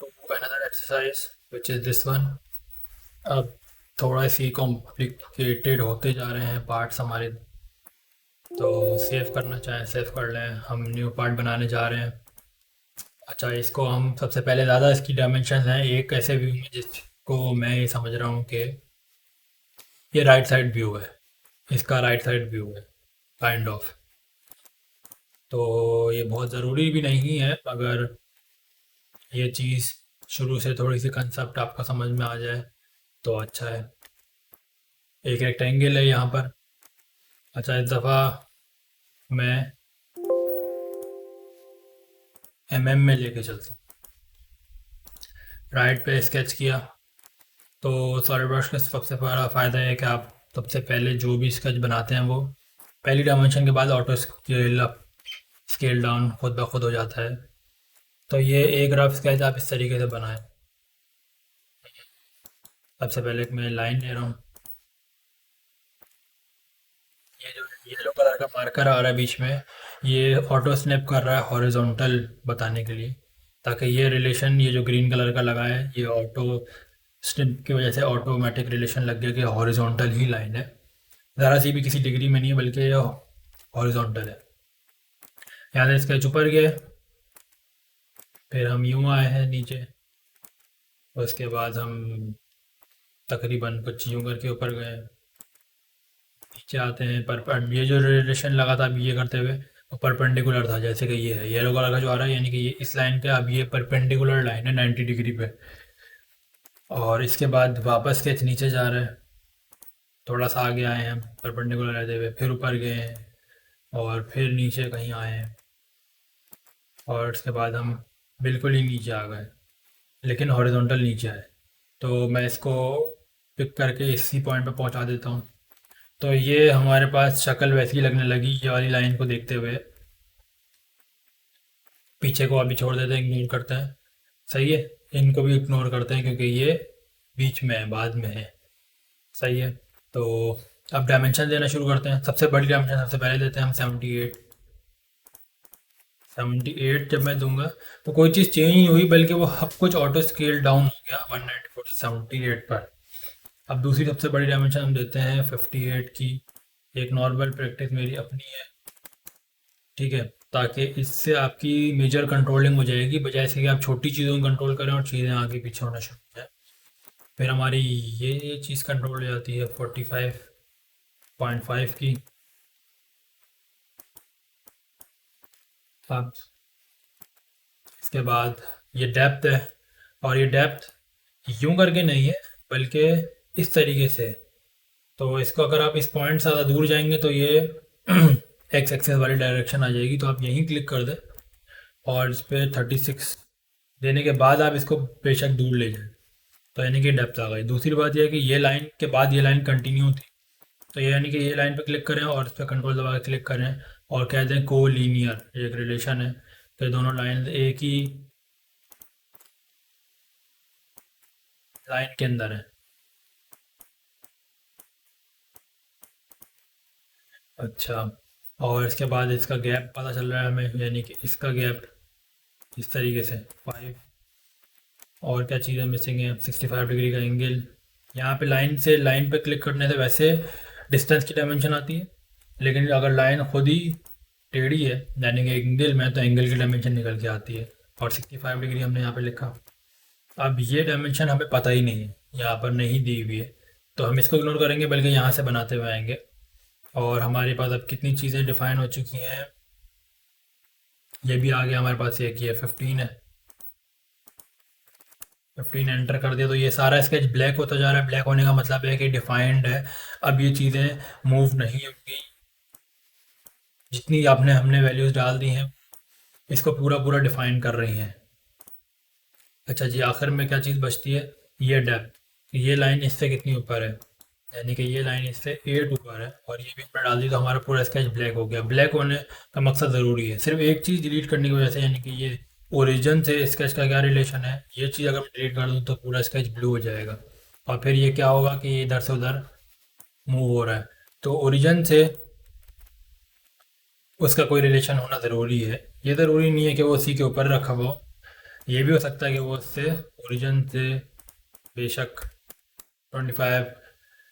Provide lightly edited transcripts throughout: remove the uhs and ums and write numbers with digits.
to another exercise which is this one। अब थोड़ा सी complicated होते जा रहे हैं पार्ट्स हमारे, तो सेव करना चाहें सेव कर लें। हम न्यू पार्ट बनाने जा रहे हैं। अच्छा, इसको हम सबसे पहले ज़्यादा इसकी डायमेंशन हैं एक ऐसे व्यू में जिसको मैं ये समझ रहा हूँ कि ये राइट साइड व्यू है, इसका राइट साइड व्यू है काइंड ऑफ। तो ये बहुत ज़रूरी भी नहीं है, अगर ये चीज़ शुरू से थोड़ी सी कंसेप्ट आपको समझ में आ जाए तो अच्छा है। एक रेक्टेंगल है यहाँ पर। अच्छा, इस दफ़ा मैं में लेके चलता हूँ। राइट पे स्केच किया। तो सॉलिड ब्रश का सबसे बड़ा फ़ायदा है कि आप सबसे पहले जो भी स्केच बनाते हैं वो पहली डायमेंशन के बाद auto scale up scale down खुद ब खुद हो जाता है। तो ये एक रफ स्केच आप इस तरीके से बनाएं। सबसे पहले मैं लाइन ले रहा हूँ। ये जो येलो कलर का मार्कर आ रहा है बीच में, ये ऑटो स्नैप कर रहा है हॉरिजॉन्टल बताने के लिए, ताकि ये रिलेशन ये जो ग्रीन कलर का लगा है ये ऑटो स्नैप की वजह से ऑटोमेटिक रिलेशन लग गया कि हॉरिजॉन्टल ही लाइन है। ज़रा सी भी किसी डिग्री में नहीं है, बल्कि ये हॉरिजॉन्टल है। यहाँ से स्केच ऊपर गए, फिर हम यूँ आए हैं नीचे, उसके बाद हम तकरीबन कुछ यूँ करके ऊपर गए, नीचे आते हैं। पर ये जो रिलेशन लगा था अभी ये करते हुए वो परपेंडिकुलर था, जैसे कि ये है येलो कलर का जो आ रहा है, यानी कि ये इस लाइन पे अब ये परपेंडिकुलर लाइन है 90 डिग्री पे। और इसके बाद वापस स्केच नीचे जा रहा है, थोड़ा सा आगे आए हैं परपेंडिकुलर रहते हुए, फिर ऊपर गए हैं और फिर नीचे कहीं आए हैं, और उसके बाद हम बिल्कुल ही नीचे आ गए, लेकिन हॉरिजॉन्टल नीचे आए। तो मैं इसको पिक करके इसी पॉइंट पे पहुंचा देता हूँ। तो ये हमारे पास शक्ल वैसी लगने लगी ये वाली लाइन को देखते हुए। पीछे को अभी छोड़ देते हैं, इग्नोर करते हैं। सही है, इनको भी इग्नोर करते हैं क्योंकि ये बीच में है, बाद में है। सही है। तो अब डायमेंशन देना शुरू करते हैं। सबसे बड़ी डायमेंशन सबसे पहले देते हैं हम 78। 78 जब मैं दूंगा तो कोई चीज़ चेंज नहीं हुई, बल्कि वो सब कुछ ऑटो स्केल डाउन हो गया 194 से 78 पर। अब दूसरी सबसे बड़ी डायमेंशन हम देते हैं 58 की। एक नॉर्मल प्रैक्टिस मेरी अपनी है, ठीक है, ताकि इससे आपकी मेजर कंट्रोलिंग हो जाएगी, बजाय इसके कि आप छोटी चीज़ों को कंट्रोल करें और चीज़ें आगे पीछे होना शुरू हो जाए। फिर हमारी ये चीज़ कंट्रोल हो जाती है 45.5 की। अब इसके बाद ये डेप्थ है, और ये डेप्थ यूं करके नहीं है बल्कि इस तरीके से है। तो इसको अगर आप इस पॉइंट से ज़्यादा दूर जाएंगे तो ये एक्स एक्सेस वाली डायरेक्शन आ जाएगी। तो आप यहीं क्लिक कर दें और इस पर 36 देने के बाद आप इसको बेशक दूर ले जाएं, तो यानी कि डेप्थ आ गई। दूसरी बात यह है कि ये लाइन के बाद ये लाइन कंटिन्यू थी, तो ये यानी कि ये लाइन पर क्लिक करें और इस पर कंट्रोल दबा के क्लिक करें और कह दें को लीनियर, एक रिलेशन है कि दोनों लाइन एक ही लाइन के अंदर है। अच्छा, और इसके बाद इसका गैप पता चल रहा है हमें, यानी कि इसका गैप इस तरीके से 5। और क्या चीज़ें मिसिंग है? 65 डिग्री का एंगल। यहाँ पे लाइन से लाइन पे क्लिक करने से वैसे डिस्टेंस की डायमेंशन आती है, लेकिन अगर लाइन खुद ही टेढ़ी है यानी कि एंगल में, तो एंगल की डायमेंशन निकल के आती है। और 65 डिग्री हमने यहाँ पे लिखा। अब ये डायमेंशन हमें पता ही नहीं है, यहाँ पर नहीं दी हुई है, तो हम इसको इग्नोर करेंगे, बल्कि यहाँ से बनाते हुए आएंगे। और हमारे पास अब कितनी चीज़ें डिफाइन हो चुकी हैं, ये भी आ गया हमारे पास। एक ये 15 है, 15 एंटर कर दिया तो ये सारा स्केच ब्लैक होता जा रहा है। ब्लैक होने का मतलब है कि डिफाइंड है। अब ये चीज़ें मूव नहीं होंगी, जितनी आपने हमने वैल्यूज़ डाल दी हैं इसको पूरा पूरा डिफाइन कर रही हैं। अच्छा जी, आखिर में क्या चीज़ बचती है? ये डेप्थ। ये लाइन इससे कितनी ऊपर है, यानी कि ये लाइन इससे 8 ऊपर है, और ये भी हमने डाल दी तो हमारा पूरा स्केच ब्लैक हो गया। ब्लैक होने का मकसद ज़रूरी है, सिर्फ एक चीज़ डिलीट करने की वजह से, यानी कि ये ओरिजिन से स्केच का क्या रिलेशन है, ये चीज़ अगर मैं डिलीट कर दूँ तो पूरा स्केच ब्लू हो जाएगा। और फिर ये क्या होगा कि ये इधर से उधर मूव हो रहा है, तो ओरिजिन से उसका कोई रिलेशन होना ज़रूरी है। ये ज़रूरी नहीं है कि वो उसी के ऊपर रखा हुआ हो, ये भी हो सकता है कि वो उससे ओरिजिन से बेशक 25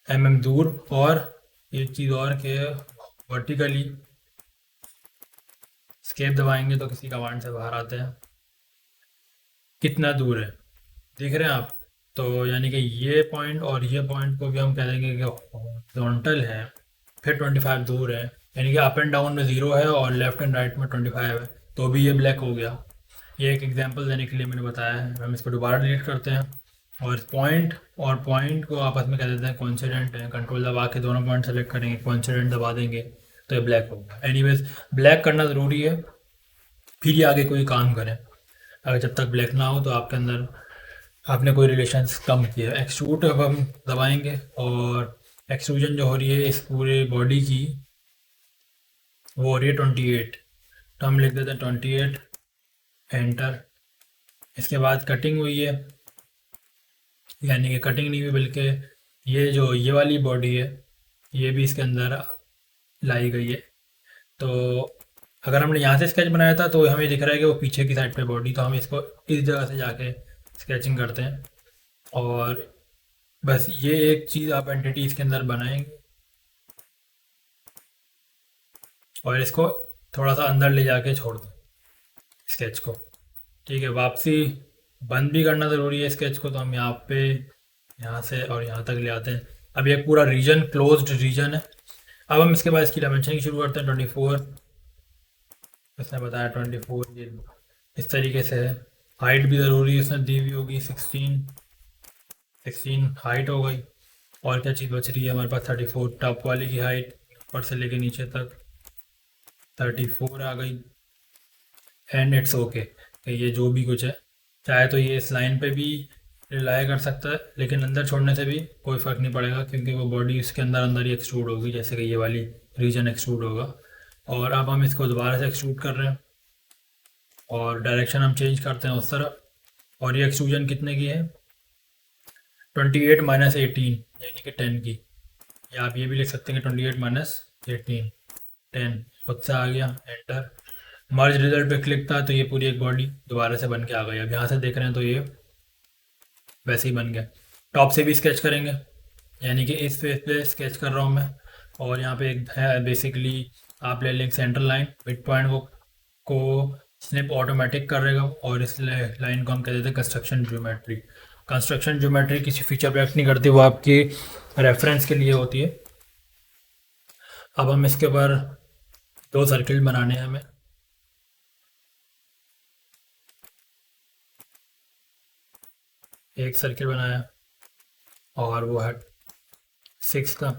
mm दूर, और एक चीज़ और के वर्टिकली स्केप दबाएंगे तो किसी कमांड से बाहर आते हैं कितना दूर है, देख रहे हैं आप। तो यानी कि ये पॉइंट और ये पॉइंट को भी हम कह देंगे कि हॉरिजॉन्टल है, फिर 25 दूर है, यानी कि अप एंड डाउन में 0 है और लेफ्ट एंड राइट में 25 है, तो भी ये ब्लैक हो गया। ये एक एग्जांपल देने के लिए मैंने बताया है। हम इसको दोबारा डिलीट करते हैं और पॉइंट और पॉइंट को आपस में कह देते हैं कोइंसिडेंट है, कंट्रोल दबा के दोनों पॉइंट सेलेक्ट करेंगे, कोइंसिडेंट दबा देंगे तो ये ब्लैक होगा। एनीवेज ब्लैक करना ज़रूरी है, फिर ये आगे कोई काम करें। अगर जब तक ब्लैक ना हो तो आपके अंदर आपने कोई रिलेशंस कम किया। एक्सट्रूड अब हम दबाएंगे और एक्सट्रूजन जो हो रही है इस पूरे बॉडी की वो हो रही है 28, तो हम लिख देते हैं 28, एंटर। इसके बाद कटिंग हुई है, यानी कि कटिंग नहीं हुई बल्कि ये जो ये वाली बॉडी है ये भी इसके अंदर लाई गई है। तो अगर हमने यहाँ से स्केच बनाया था तो हमें दिख रहा है कि वो पीछे की साइड पे बॉडी, तो हम इसको इस जगह से जाके स्केचिंग करते हैं और बस ये एक चीज़ आप एंटिटी इसके अंदर बनाएंगे और इसको थोड़ा सा अंदर ले जाके छोड़ दें स्केच को। ठीक है, वापसी बंद भी करना ज़रूरी है स्केच को, तो हम यहाँ पे यहाँ से और यहाँ तक ले आते हैं। अब ये पूरा रीजन क्लोज्ड रीजन है। अब हम इसके बाद इसकी डायमेंशनिंग शुरू करते हैं। 24 इसने बताया 24 ये इस तरीके से है। हाइट भी ज़रूरी है, उसने दी हुई होगी 16 हाइट हो गई। और क्या चीज़ बच रही है हमारे पास? 34 टॉप वाले की हाइट ऊपर से लेके नीचे तक 34 आ गई। एंड इट्स ओके कि ये जो भी कुछ है, चाहे तो ये इस लाइन पे भी रिलाई कर सकता है, लेकिन अंदर छोड़ने से भी कोई फ़र्क नहीं पड़ेगा क्योंकि वो बॉडी इसके अंदर अंदर ही एक्सट्रूड होगी, जैसे कि ये वाली रीजन एक्सट्रूड होगा। और अब हम इसको दोबारा से एक्सट्रूड कर रहे हैं और डायरेक्शन हम चेंज करते हैं उस तरफ। और ये एक्सट्रूजन कितने की है? 28 माइनस 18 यानी कि 10 की, या आप ये भी लिख सकते हैं कि 28 माइनस 18 10 खुद से आ गया। एंटर। मर्ज रिजल्ट पे क्लिक था तो ये पूरी एक बॉडी दोबारा से बन के आ गई। अब यहाँ से देख रहे हैं तो ये वैसे ही बन गया। टॉप से भी स्केच करेंगे, यानी कि इस फेस पे स्केच कर रहा हूँ मैं, और यहाँ पे एक है बेसिकली आप ले लेंगे सेंटर लाइन मिड पॉइंट को स्निप ऑटोमेटिक करेगा, और इस लाइन को हम कह देते हैं कंस्ट्रक्शन ज्योमेट्री। कंस्ट्रक्शन ज्योमेट्री किसी फीचर पे एक्ट नहीं करती, वो आपकी रेफरेंस के लिए होती है। अब हम इसके ऊपर 2 सर्किल बनाने हैं हमें। एक सर्किल बनाया और वो है 6 का।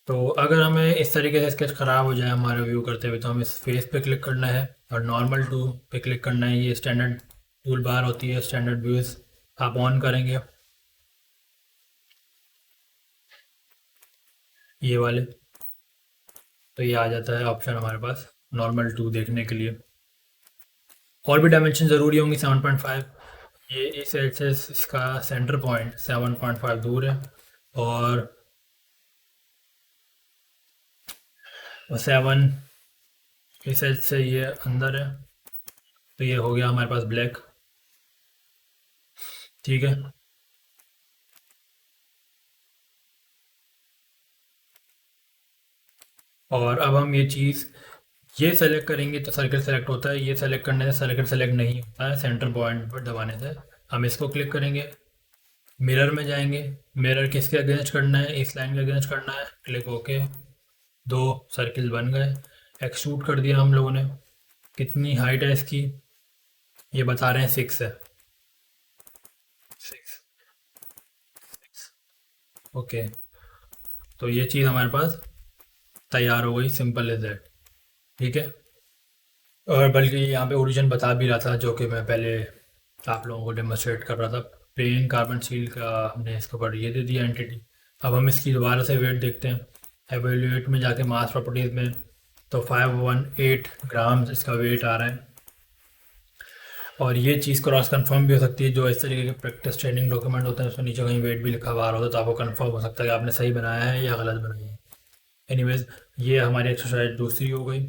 तो अगर हमें इस तरीके से स्केच ख़राब हो जाए हमारा व्यू करते हुए, तो हमें इस फेस पे क्लिक करना है और नॉर्मल टू पे क्लिक करना है। ये स्टैंडर्ड टूल बार होती है, स्टैंडर्ड व्यूज़ आप ऑन करेंगे ये वाले, तो ये आ जाता है ऑप्शन हमारे पास नॉर्मल टू देखने के लिए। और भी डायमेंशन ज़रूरी होंगी। 7.5 ये इस साइड से इसका सेंटर पॉइंट 7.5 दूर है, और 7 इस साइड से ये अंदर है, तो ये हो गया हमारे पास ब्लैक। ठीक है, और अब हम ये चीज़ ये सेलेक्ट करेंगे तो सर्कल सेलेक्ट होता है, ये सेलेक्ट करने से सर्कल सेलेक्ट नहीं होता है सेंटर पॉइंट पर दबाने से। हम इसको क्लिक करेंगे, मिरर में जाएंगे, मिरर किसके अगेंस्ट करना है? इस लाइन के अगेंस्ट करना है। क्लिक ओके, 2 सर्किल बन गए। एक्सट्रूड कर दिया हम लोगों ने। कितनी हाइट है इसकी? ये बता रहे हैं 6 है। 6 ओके, तो ये चीज़ हमारे पास तैयार हो गई, सिंपल इज दैट। ठीक है, और बल्कि यहाँ पे ओरिजिन बता भी रहा था जो कि मैं पहले आप लोगों को डेमोस्ट्रेट कर रहा था। प्लेन कार्बन स्टील का हमने इसके ऊपर ये दे दिया एंटिटी। अब हम इसकी दोबारा से वेट देखते हैं। एवेल्यूएट में जाके मास प्रॉपर्टीज़ में, तो 518 ग्राम इसका वेट आ रहा है। और ये चीज़ क्रॉस कंफर्म भी हो सकती है, जो इस तरीके के प्रैक्टिस ट्रेनिंग डॉक्यूमेंट होते हैं उसमें नीचे कहीं वेट भी लिखा हुआ होता है, तो आपको कंफर्म हो सकता है कि आपने सही बनाया है या गलत बनाया है। एनीवेज, ये हमारी एक्सरसाइज दूसरी हो गई।